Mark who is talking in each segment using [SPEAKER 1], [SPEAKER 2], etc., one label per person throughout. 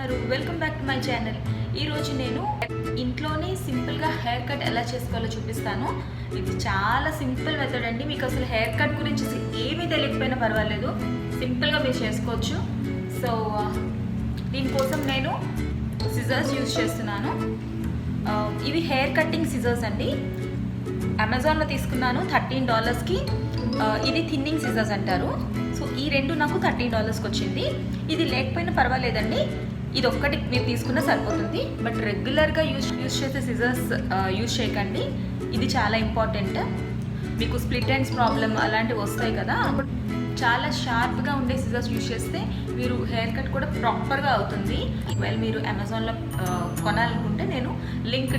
[SPEAKER 1] ఉన్నారు? Welcome back to my channel. ఈరోజు నేను ఇంట్లోనే సింపుల్గా హెయిర్ కట్ ఎలా చేసుకోవాలో చూపిస్తాను. ఇది చాలా సింపుల్ మెథడ్ అండి. మీకు అసలు హెయిర్ కట్ గురించి ఏమీ తెలియకపోయినా పర్వాలేదు, సింపుల్గా మీరు చేసుకోవచ్చు. సో దీనికోసం నేను సిజర్స్ యూజ్ చేస్తున్నాను. ఇవి హెయిర్ కట్టింగ్ సిజర్స్ అండి. అమెజాన్లో తీసుకున్నాను $13కి. ఇది థిన్నింగ్ సిజర్స్ అంటారు. సో ఈ రెండు నాకు $13కి వచ్చింది. ఇది లేకపోయినా పర్వాలేదండి, ఇది ఒక్కటి మీరు తీసుకున్నా సరిపోతుంది. బట్ రెగ్యులర్గా యూజ్ చేసే సిజర్స్ యూజ్ చేయకండి. ఇది చాలా ఇంపార్టెంట్. మీకు స్ప్లిట్ ఎండ్స్ ప్రాబ్లమ్ అలాంటివి వస్తాయి కదా, చాలా షార్ప్గా ఉండే సిజర్స్ యూజ్ చేస్తే మీరు హెయిర్ కట్ కూడా ప్రాపర్గా అవుతుంది. వెల్ మీరు అమెజాన్లో కొనాలనుకుంటే నేను లింక్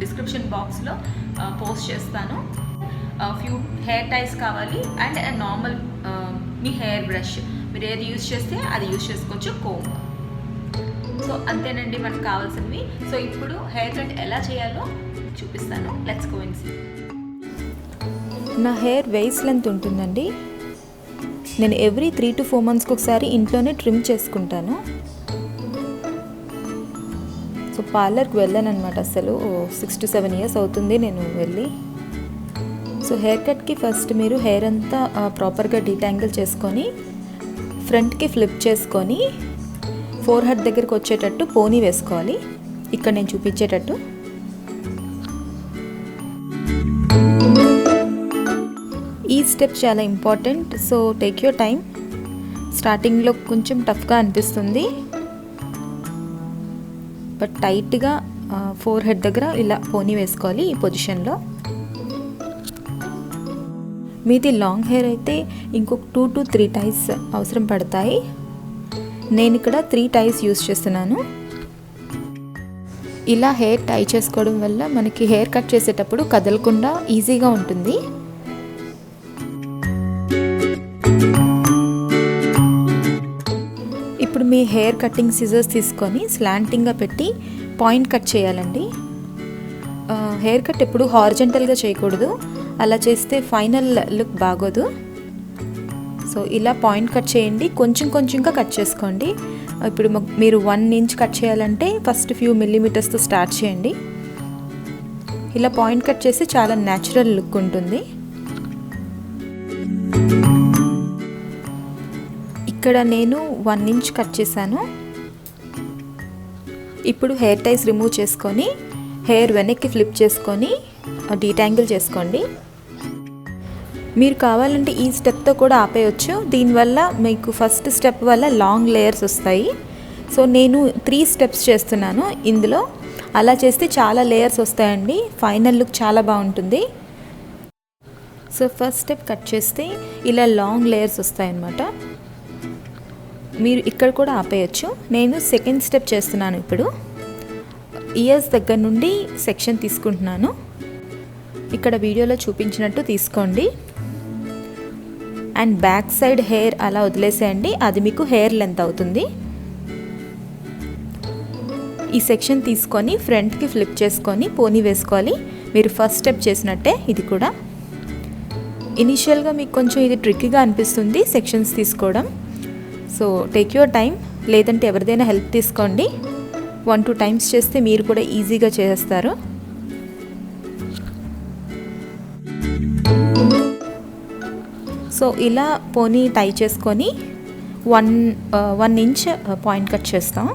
[SPEAKER 1] డిస్క్రిప్షన్ బాక్స్లో పోస్ట్ చేస్తాను. ఫ్యూ హెయిర్ టైస్ కావాలి and normal me hair brush, మీరు ఏది యూజ్ చేస్తే అది యూజ్ చేసుకోవచ్చు. కోమ్. సో అంతేనండి మనకు కావాల్సినవి. సో ఇప్పుడు హెయిర్ కట్ ఎలా చేయాలో చూపిస్తాను. Let's go and see.
[SPEAKER 2] నా హెయిర్ వేస్ట్ లెంత్ ఉంటుందండి. నేను ఎవ్రీ 3 to 4 monthsకి ఒకసారి ఇంట్లోనే ట్రిమ్ చేసుకుంటాను. సో పార్లర్కి వెళ్ళాను అనమాట. అసలు 6 to 7 years అవుతుంది నేను వెళ్ళి. సో హెయిర్ కట్కి ఫస్ట్ మీరు హెయిర్ అంతా ప్రాపర్గా డీటాంగిల్ చేసుకొని ఫ్రంట్కి ఫ్లిప్ చేసుకొని ఫోర్ హెడ్ దగ్గరికి వచ్చేటట్టు పోనీ వేసుకోవాలి. ఇక్కడ నేను చూపించేటట్టు. ఈ స్టెప్ చాలా important. So take your time. స్టార్టింగ్లో కొంచెం టఫ్గా అనిపిస్తుంది, బట్ టైట్గా ఫోర్ హెడ్ దగ్గర ఇలా పోనీ వేసుకోవాలి ఈ పొజిషన్లో. మీది లాంగ్ హెయిర్ అయితే ఇంకొక 2 to 3 టైస్ అవసరం పడతాయి. నేను ఇక్కడ 3 టైస్ యూస్ చేస్తున్నాను. ఇలా హెయిర్ టై చేసుకోవడం వల్ల మనకి హెయిర్ కట్ చేసేటప్పుడు కదలకుండా ఈజీగా ఉంటుంది. ఇప్పుడు మీ హెయిర్ కటింగ్ సిజర్స్ తీసుకొని స్లాంటింగ్గా పెట్టి పాయింట్ కట్ చేయాలండి. హెయిర్ కట్ ఎప్పుడు హారిజంటల్గా చేయకూడదు, అలా చేస్తే ఫైనల్ లుక్ బాగోదు. సో ఇలా పాయింట్ కట్ చేయండి, కొంచెం కొంచెంగా కట్ చేసుకోండి. ఇప్పుడు మీరు 1 inch కట్ చేయాలంటే ఫస్ట్ ఫ్యూ మిల్లీమీటర్స్తో స్టార్ట్ చేయండి. ఇలా పాయింట్ కట్ చేసి చాలా న్యాచురల్ లుక్ ఉంటుంది. ఇక్కడ నేను 1 inch కట్ చేశాను. ఇప్పుడు హెయిర్ టైస్ రిమూవ్ చేసుకొని హెయిర్ వెనక్కి ఫ్లిప్ చేసుకొని డీటాంగిల్ చేసుకోండి. మీరు కావాలంటే ఈ స్టెప్తో కూడా ఆపేయచ్చు. దీనివల్ల మీకు ఫస్ట్ స్టెప్ వల్ల లాంగ్ లేయర్స్ వస్తాయి. సో నేను 3 steps చేస్తున్నాను ఇందులో. అలా చేస్తే చాలా లేయర్స్ వస్తాయండి, ఫైనల్ లుక్ చాలా బాగుంటుంది. సో ఫస్ట్ స్టెప్ కట్ చేస్తే ఇలా లాంగ్ లేయర్స్ వస్తాయన్నమాట. మీరు ఇక్కడ కూడా ఆపేయచ్చు. నేను సెకండ్ స్టెప్ చేస్తున్నాను. ఇప్పుడు ఇయర్స్ దగ్గర నుండి సెక్షన్ తీసుకుంటున్నాను. ఇక్కడ వీడియోలో చూపించినట్టు తీసుకోండి. అండ్ బ్యాక్ సైడ్ హెయిర్ అలా వదిలేసేయండి, అది మీకు హెయిర్ లెంత్ అవుతుంది. ఈ సెక్షన్ తీసుకొని ఫ్రంట్కి ఫ్లిప్ చేసుకొని పోనీ వేసుకోవాలి. మీరు ఫస్ట్ స్టెప్ చేసినట్టే ఇది కూడా. ఇనిషియల్గా మీకు కొంచెం ఇది ట్రిక్కీగా అనిపిస్తుంది సెక్షన్స్ తీసుకోవడం. సో టేక్ యువర్ టైం, లేదంటే ఎవరిదైనా హెల్ప్ తీసుకోండి. 1-2 times చేస్తే మీరు కూడా ఈజీగా చేస్తారు. సో ఇలా పోనీ టై చేసుకొని 1 inch పాయింట్ కట్ చేస్తాం.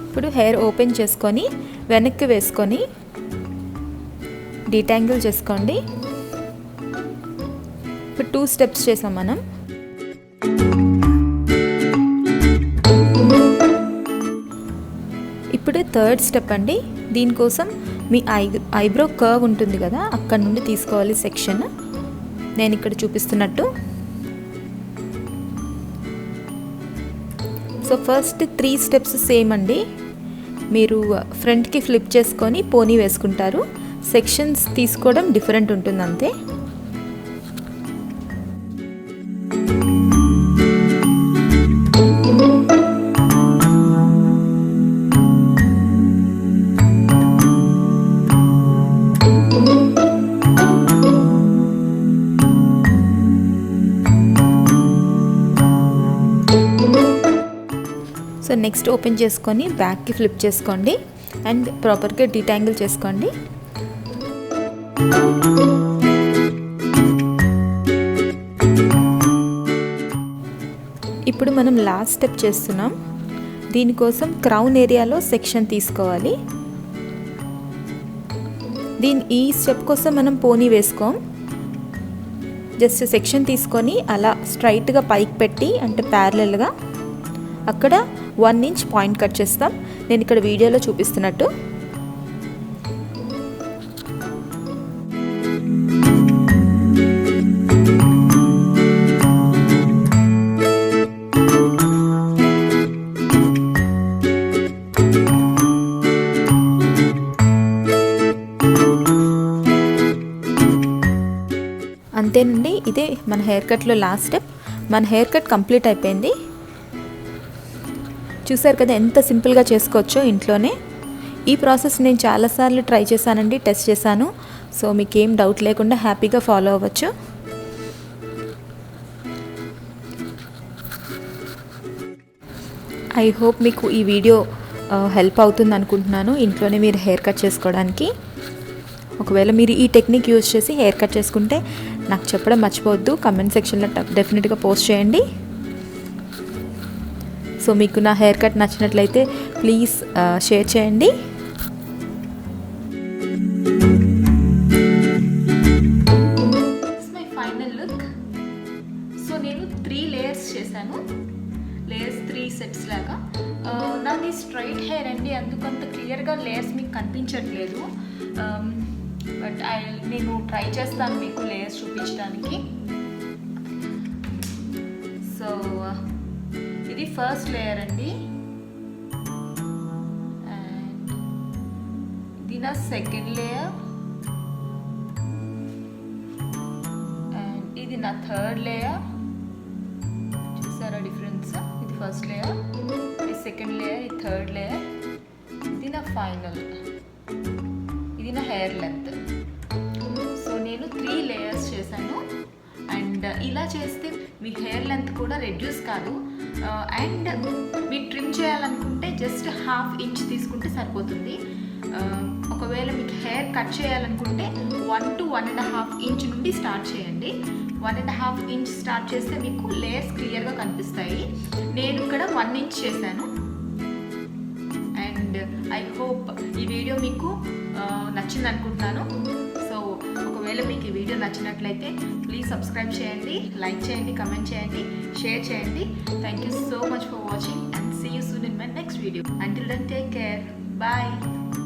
[SPEAKER 2] ఇప్పుడు హెయిర్ ఓపెన్ చేసుకొని వెనక్కి వేసుకొని డీటాంగిల్ చేసుకోండి. ఇప్పుడు 2 steps చేసాం మనం. ఇప్పుడు థర్డ్ స్టెప్ అండి. దీనికోసం మీ ఐబ్రో కర్వ్ ఉంటుంది కదా, అక్కడ నుండి తీసుకోవాలి సెక్షన్. నేను ఇక్కడ చూపిస్తున్నట్టు. సో ఫస్ట్ 3 steps సేమ్ అండి. మీరు ఫ్రంట్కి ఫ్లిప్ చేసుకొని పోనీ వేసుకుంటారు. సెక్షన్స్ తీసుకోవడం డిఫరెంట్ ఉంటుంది అంతే. సో నెక్స్ట్ ఓపెన్ చేసుకొని బ్యాక్కి ఫ్లిప్ చేసుకోండి అండ్ ప్రాపర్గా డీటాంగిల్ చేసుకోండి. ఇప్పుడు మనం లాస్ట్ స్టెప్ చేస్తున్నాం. దీనికోసం క్రౌన్ ఏరియాలో సెక్షన్ తీసుకోవాలి. ఈ స్టెప్ కోసం మనం పోనీ వేసుకోం. జస్ట్ సెక్షన్ తీసుకొని అలా స్ట్రైట్గా పైకి పెట్టి అంటే ప్యారలల్గా అక్కడ 1 ఇంచ్ పాయింట్ కట్ చేస్తాం. నేను ఇక్కడ వీడియోలో చూపిస్తున్నట్టు. అంతేనండి, ఇదే మన హెయిర్ కట్లో లాస్ట్ స్టెప్. మన హెయిర్ కట్ కంప్లీట్ అయిపోయింది. చూసారు కదా ఎంత సింపుల్గా చేసుకోవచ్చో ఇంట్లోనే. ఈ ప్రాసెస్ నేను చాలాసార్లు ట్రై చేశానండి, టెస్ట్ చేశాను. సో మీకు ఏం డౌట్ లేకుండా హ్యాపీగా ఫాలో అవ్వచ్చు. ఐ హోప్ మీకు ఈ వీడియో హెల్ప్ అవుతుంది అనుకుంటున్నాను ఇంట్లోనే మీరు హెయిర్ కట్ చేసుకోవడానికి. ఒకవేళ మీరు ఈ టెక్నిక్ యూజ్ చేసి హెయిర్ కట్ చేసుకుంటే నాకు చెప్పడం మర్చిపోవద్దు. కమెంట్ సెక్షన్లో డెఫినెట్గా పోస్ట్ చేయండి. సో మీకు నా హెయిర్ కట్ నచ్చినట్లయితే ప్లీజ్ షేర్ చేయండి.
[SPEAKER 1] My final look. సో నేను 3 లేయర్స్ చేశాను. లేయర్స్ 3 సెట్స్ లాగా. నాది స్ట్రైట్ హెయిర్ అండి, అందుకంత క్లియర్గా లేయర్స్ మీకు కనిపించట్లేదు. బట్ నేను ట్రై చేస్తాను మీకు లేయర్స్ చూపించడానికి. సో ఇది ఫస్ట్ లేయర్ అండి, అండ్ ఇది నా సెకండ్ లేయర్, అండ్ ఇది నా థర్డ్ లేయర్. చూసారా డిఫరెన్స్? ఇది ఫస్ట్ లేయర్, ఇది సెకండ్ లేయర్, ఇది థర్డ్ లేయర్, ఇది నా ఫైనల్. ఇది నా హెయిర్ లెంత్. సో నేను 3 లేయర్స్ చేశాను. అండ్ ఇలా చేస్తే మీ హెయిర్ లెంత్ కూడా రెడ్యూస్ కాదు. అండ్ మీరు ట్రిమ్ చేయాలనుకుంటే జస్ట్ 1/2 ఇంచ్ తీసుకుంటే సరిపోతుంది. ఒకవేళ మీకు హెయిర్ కట్ చేయాలనుకుంటే 1 to 1.5 ఇంచ్ నుండి స్టార్ట్ చేయండి. 1.5 ఇంచ్ స్టార్ట్ చేస్తే మీకు లేయర్స్ క్లియర్గా కనిపిస్తాయి. నేను ఇక్కడ 1 ఇంచ్ చేశాను. అండ్ ఐ హోప్ ఈ వీడియో మీకు నచ్చింది అనుకుంటున్నాను. సో ఒకవేళ మీకు ఈ వీడియో నచ్చినట్లయితే ప్లీజ్ సబ్స్క్రైబ్ చేయండి, లైక్ చేయండి, కమెంట్ చేయండి, షేర్ చేయండి. Thank you so much for watching and see you soon in my next video. Until then take care. Bye.